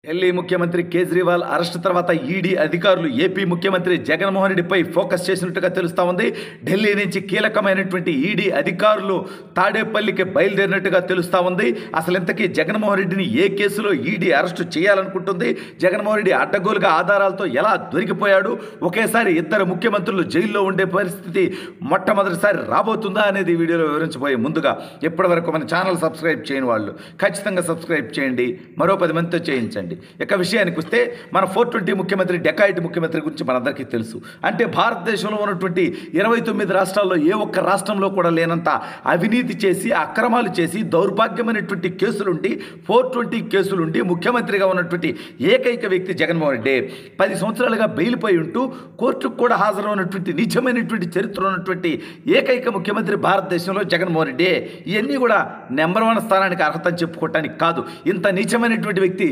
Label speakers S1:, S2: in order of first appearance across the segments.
S1: ఢిల్లీ ముఖ్యమంత్రి కేజ్రీవాల్ అరెస్ట్ తర్వాత ఈడీ అధికారులు ఏపీ ముఖ్యమంత్రి జగన్మోహన్ రెడ్డిపై ఫోకస్ చేసినట్టుగా తెలుస్తా ఉంది. ఢిల్లీ నుంచి కీలకమైనటువంటి ఈడీ అధికారులు తాడేపల్లికి బయలుదేరినట్టుగా తెలుస్తా ఉంది. అసలు ఇంతకీ జగన్మోహన్ రెడ్డిని ఏ కేసులో ఈడీ అరెస్టు చేయాలనుకుంటుంది, జగన్మోహన్ రెడ్డి అడ్డగోలుగా ఆధారాలతో ఎలా దొరికిపోయాడు, ఒకేసారి ఇద్దరు ముఖ్యమంత్రులు జైల్లో ఉండే పరిస్థితి మొట్టమొదటిసారి రాబోతుందా అనేది వీడియోలో వివరించబోయే ముందుగా ఇప్పటివరకు మన ఛానల్ సబ్స్క్రైబ్ చేయని వాళ్ళు ఖచ్చితంగా సబ్స్క్రైబ్ చేయండి, మరో 10 మందితో చేయించండి. ఇక విషయానికి వస్తే మన 420 ముఖ్యమంత్రి డెకాయిట్ ముఖ్యమంత్రి గురించి మనందరికీ తెలుసు. అంటే భారతదేశంలో ఉన్నటువంటి 29 రాష్ట్రాల్లో ఏ ఒక్క రాష్ట్రంలో కూడా లేనంత అవినీతి చేసి అక్రమాలు చేసి దౌర్భాగ్యమైనటువంటి కేసులుండి 420 కేసులుండి ముఖ్యమంత్రిగా ఉన్నటువంటి ఏకైక వ్యక్తి జగన్మోహన్ రెడ్డి. 10 సంవత్సరాలుగా బెయిల్పై ఉంటూ కోర్టుకు కూడా హాజరైనటువంటి నిజమైనటువంటి చరిత్ర ఉన్నటువంటి ఏకైక ముఖ్యమంత్రి భారతదేశంలో జగన్మోహన్ రెడ్డి. ఇవన్నీ కూడా నెంబర్ 1 స్థానానికి అర్హత చెప్పుకోవటానికి కాదు. ఇంత నీచమైనటువంటి వ్యక్తి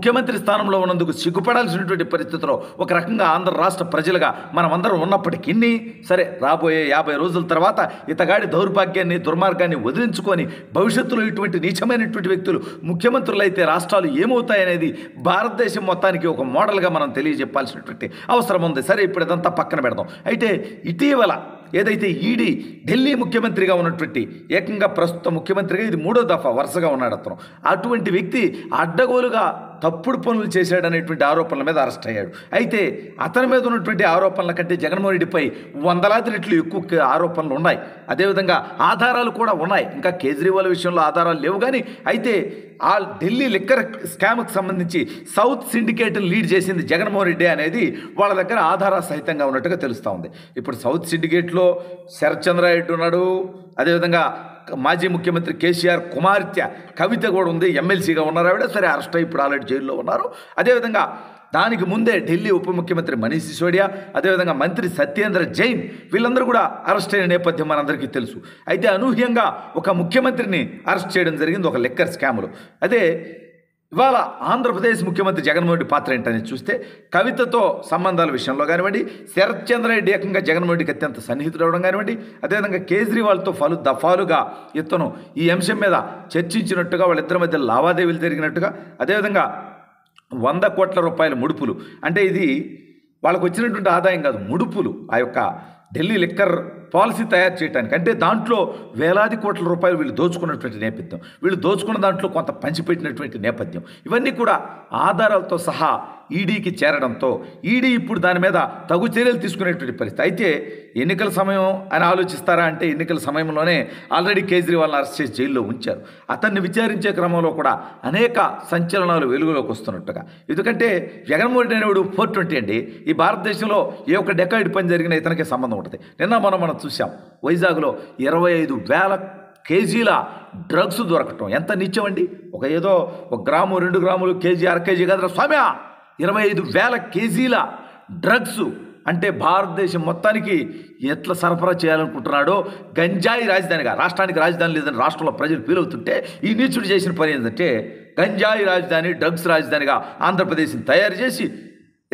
S1: ముఖ్యమంత్రి స్థానంలో ఉన్నందుకు సిగ్గుపడాల్సినటువంటి పరిస్థితిలో ఒక రకంగా ఆంధ్ర రాష్ట్ర ప్రజలుగా మనమందరం ఉన్నప్పటికీ సరే, రాబోయే 50 రోజుల తర్వాత ఇతగాడి దౌర్భాగ్యాన్ని దుర్మార్గాన్ని వదిలించుకొని భవిష్యత్తులో ఇటువంటి నీచమైనటువంటి వ్యక్తులు ముఖ్యమంత్రులైతే రాష్ట్రాలు ఏమవుతాయనేది భారతదేశం మొత్తానికి ఒక మోడల్గా మనం తెలియజెప్పాల్సినటువంటి అవసరం ఉంది. సరే, ఇప్పుడు ఇదంతా పక్కన పెడదాం. అయితే ఇటీవల ఏదైతే ఈడీ ఢిల్లీ ముఖ్యమంత్రిగా ఉన్నటువంటి ఏకంగా ప్రస్తుత ముఖ్యమంత్రిగా ఇది 3వ దఫా వరుసగా ఉన్నాడు అతను. అటువంటి వ్యక్తి అడ్డగోలుగా తప్పుడు పనులు చేశాడనేటువంటి ఆరోపణల మీద అరెస్ట్ అయ్యాడు. అయితే అతని మీద ఉన్నటువంటి ఆరోపణల కంటే జగన్మోహన్ రెడ్డిపై వందలాది రెట్లు ఎక్కువ ఆరోపణలు ఉన్నాయి. అదేవిధంగా ఆధారాలు కూడా ఉన్నాయి. ఇంకా కేజ్రీవాల్ విషయంలో ఆధారాలు లేవు. కానీ అయితే ఆ ఢిల్లీ లిక్కర్ స్కామ్కి సంబంధించి సౌత్ సిండికేట్ని లీడ్ చేసింది జగన్మోహన్ రెడ్డి అనేది వాళ్ళ దగ్గర ఆధార సహితంగా ఉన్నట్టుగా తెలుస్తూ ఉంది. ఇప్పుడు సౌత్ సిండికేట్లో శరత్ చంద్ర రెడ్డి ఉన్నాడు, అదేవిధంగా మాజీ ముఖ్యమంత్రి కేసీఆర్ కుమార్తె కవిత కూడా ఉంది, ఎమ్మెల్సీగా ఉన్నారు ఆవిడ. సరే, అరెస్ట్ అయ్యి ఇప్పుడు ఆల్రెడీ జైల్లో ఉన్నారు. అదేవిధంగా దానికి ముందే ఢిల్లీ ఉప ముఖ్యమంత్రి మనీష్ సిసోడియా, అదేవిధంగా మంత్రి సత్యేంద్ర జైన్ వీళ్ళందరూ కూడా అరెస్ట్ అయిన నేపథ్యం మనందరికీ తెలుసు. అయితే అనూహ్యంగా ఒక ముఖ్యమంత్రిని అరెస్ట్ చేయడం జరిగింది ఒక లిక్కర్ స్కామ్లో. అదే ఇవాళ ఆంధ్రప్రదేశ్ ముఖ్యమంత్రి జగన్మోహన్ రెడ్డి పాత్ర ఏంటని చూస్తే కవితతో సంబంధాల విషయంలో కానివ్వండి, శరత్ చంద్ర రెడ్డి ఏకంగా జగన్మోహన్ రెడ్డికి అత్యంత సన్నిహితుడు అవడం కానివ్వండి, అదేవిధంగా కేజ్రీవాల్తో పలు దఫాలుగా ఇతను ఈ అంశం మీద చర్చించినట్టుగా, వాళ్ళిద్దరి మధ్య లావాదేవీలు జరిగినట్టుగా, అదేవిధంగా 100 కోట్ల రూపాయల ముడుపులు, అంటే ఇది వాళ్ళకు వచ్చినటువంటి ఆదాయం కాదు, ముడుపులు ఆ యొక్క ఢిల్లీ లిక్కర్ పాలసీ తయారు చేయడానికి. అంటే దాంట్లో వేలాది కోట్ల రూపాయలు వీళ్ళు దోచుకున్నటువంటి నేపథ్యం, వీళ్ళు దోచుకున్న దాంట్లో కొంత పంచిపెట్టినటువంటి నేపథ్యం, ఇవన్నీ కూడా ఆధారాలతో సహా ఈడీకి చేరడంతో ఈడీ ఇప్పుడు దాని మీద తగు చర్యలు తీసుకునేటువంటి పరిస్థితి. అయితే ఎన్నికల సమయం అని ఆలోచిస్తారా అంటే ఎన్నికల సమయంలోనే ఆల్రెడీ కేజ్రీవాల్ని అరెస్ట్ చేసి జైల్లో ఉంచారు. అతన్ని విచారించే క్రమంలో కూడా అనేక సంచలనాలు వెలుగులోకి వస్తున్నట్టుగా. ఎందుకంటే జగన్మోహన్ రెడ్డి అనేవాడు 420 అండి. ఈ భారతదేశంలో ఏ ఒక్క డెకాయిడ్ పని జరిగినా ఇతనికే సంబంధం ఉంటుంది. నిన్న మనం చూసాం వైజాగ్లో 25,000 కేజీల డ్రగ్స్ దొరకటం ఎంత నిత్యమండి. ఏదో 1 గ్రాము 2 గ్రాములు కేజీ అర కేజీ కదా స్వామి, 25,000 కేజీల డ్రగ్స్ అంటే భారతదేశం మొత్తానికి ఎట్లా సరఫరా చేయాలనుకుంటున్నాడో, గంజాయి రాజధానిగా, రాష్ట్రానికి రాజధాని లేదని రాష్ట్రంలో ప్రజలు ఫీల్ అవుతుంటే ఈ నీచుడు చేసిన పని ఏంటంటే గంజాయి రాజధాని, డ్రగ్స్ రాజధానిగా ఆంధ్రప్రదేశ్ని తయారు చేసి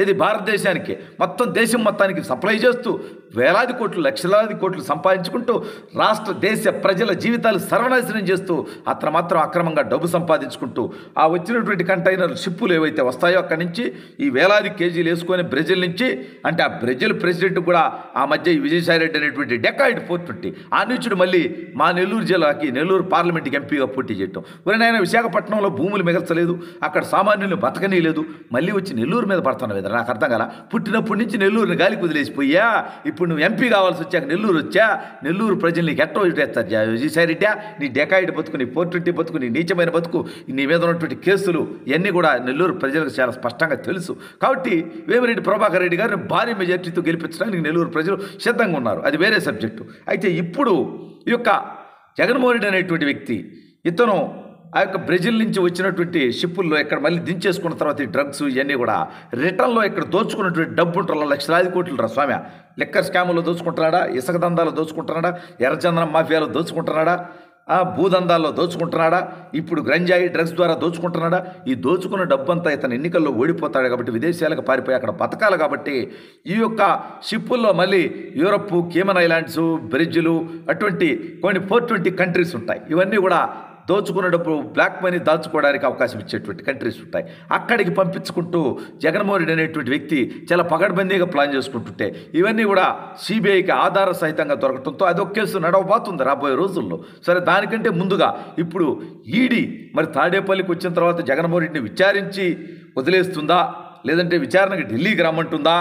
S1: ఇది భారతదేశానికి మొత్తం దేశం మొత్తానికి సప్లై చేస్తూ వేలాది కోట్లు లక్షలాది కోట్లు సంపాదించుకుంటూ రాష్ట్ర దేశ ప్రజల జీవితాలు సర్వనాశనం చేస్తూ అతను మాత్రం అక్రమంగా డబ్బు సంపాదించుకుంటూ ఆ వచ్చినటువంటి కంటైనర్ షిప్పులు ఏవైతే వస్తాయో అక్కడి నుంచి ఈ వేలాది కేజీలు వేసుకొని బ్రెజిల్ నుంచి, అంటే ఆ బ్రెజిల్ ప్రెసిడెంట్ కూడా ఆ మధ్య ఈ విజయసాయిరెడ్డి అనేటువంటి డెకాయిడ్ 420 ఆ నీచుడు మళ్ళీ మా నెల్లూరు జిల్లాకి నెల్లూరు పార్లమెంట్కి ఎంపీగా పోటీ చేయటం. ఆయన విశాఖపట్నంలో భూములు మిగల్చలేదు, అక్కడ సామాన్యులను బతకనీయలేదు, మళ్ళీ వచ్చి నెల్లూరు మీద పడుతున్న విధంగా నాకు అర్థం కాల. పుట్టినప్పటి నుంచి నెల్లూరుని గాలికి వదిలేసిపోయా, ఇప్పుడు నువ్వు ఎంపీ కావాల్సి వచ్చాక నెల్లూరు వచ్చా, నెల్లూరు ప్రజలు నీకు ఎట్టో ఇటేస్తారు విజయసాయిరెడ్డి, నీ డెకాయిడ్ బతుకు, నీ 420 బతుకు, నీ నీచమైన బతుకు, నీ మీద ఉన్నటువంటి కేసులు ఇవన్నీ కూడా నెల్లూరు ప్రజలకు చాలా స్పష్టంగా తెలుసు. కాబట్టి వేమిరెడ్డి ప్రభాకర్ రెడ్డి గారిని భారీ మెజార్టీతో గెలిపించడానికి నెల్లూరు ప్రజలు సిద్ధంగా ఉన్నారు, అది వేరే సబ్జెక్టు. అయితే ఇప్పుడు ఈ యొక్క జగన్మోహన్ రెడ్డి అనేటువంటి వ్యక్తి ఇతను ఆ యొక్క బ్రెజిల్ నుంచి వచ్చినటువంటి షిప్పుల్లో ఇక్కడ మళ్ళీ దించేసుకున్న తర్వాత ఈ డ్రగ్స్ ఇవన్నీ కూడా రిటర్న్లో ఇక్కడ దోచుకున్నటువంటి డబ్బు ఉంటారు లక్షలాది కోట్లు స్వామి. లిక్కర్ స్కాముల్లో దోచుకుంటున్నాడా, ఇసుక దందాల్లో దోచుకుంటున్నాడా, ఎర్రచందనం మాఫియాలో దోచుకుంటున్నాడా, భూదందాల్లో దోచుకుంటున్నాడా, ఇప్పుడు గంజాయి డ్రగ్స్ ద్వారా దోచుకుంటున్నాడా? ఈ దోచుకున్న డబ్బంతా ఇతను ఎన్నికల్లో ఓడిపోతాడు కాబట్టి విదేశాలకు పారిపోయి అక్కడ బతకాలి కాబట్టి ఈ యొక్క షిప్పుల్లో మళ్ళీ యూరప్, కేమన్ ఐలాండ్స్, బ్రెజిల్ అటువంటి కొన్ని 420 కంట్రీస్ ఉంటాయి. ఇవన్నీ కూడా దోచుకున్న డబ్బు బ్లాక్ మనీ దాచుకోవడానికి అవకాశం ఇచ్చేటువంటి కంట్రీస్ ఉంటాయి. అక్కడికి పంపించుకుంటూ జగన్మోహన్ రెడ్డి అనేటువంటి వ్యక్తి చాలా పకడ్బందీగా ప్లాన్ చేసుకుంటుంటే ఇవన్నీ కూడా సిబిఐకి ఆధార సహితంగా దొరకడంతో అది ఒక కేసు నడవబోతుంది రాబోయే రోజుల్లో. సరే, దానికంటే ముందుగా ఇప్పుడు ఈడీ మరి తాడేపల్లికి వచ్చిన తర్వాత జగన్మోహన్ రెడ్డిని విచారించి వదిలేస్తుందా, లేదంటే విచారణకి ఢిల్లీకి రమ్మంటుందా,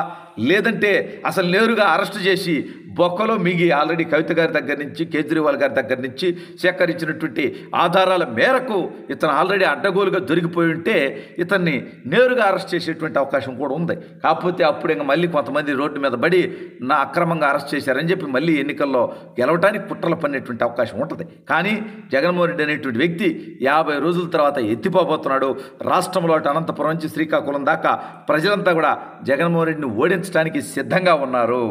S1: లేదంటే అసలు నేరుగా అరెస్ట్ చేసి బొక్కలో మిగి ఆల్రెడీ కవిత గారి దగ్గర నుంచి కేజ్రీవాల్ గారి దగ్గర నుంచి సేకరించినటువంటి ఆధారాల మేరకు ఇతను ఆల్రెడీ అడ్డగోలుగా దొరికిపోయి ఉంటే ఇతన్ని నేరుగా అరెస్ట్ చేసేటువంటి అవకాశం కూడా ఉంది. కాకపోతే అప్పుడు ఇంకా మళ్ళీ కొంతమంది రోడ్డు మీద పడి నా అక్రమంగా అరెస్ట్ చేశారని చెప్పి మళ్ళీ ఎన్నికల్లో గెలవడానికి కుట్రలు పడినటువంటి అవకాశం ఉంటుంది. కానీ జగన్మోహన్ రెడ్డి అనేటువంటి వ్యక్తి 50 రోజుల తర్వాత ఎత్తిపోబోతున్నాడు. రాష్ట్రంలో అనంతపురం నుంచి శ్రీకాకుళం దాకా ప్రజలంతా కూడా జగన్మోహన్ రెడ్డిని ఓడించడానికి సిద్ధంగా ఉన్నారు.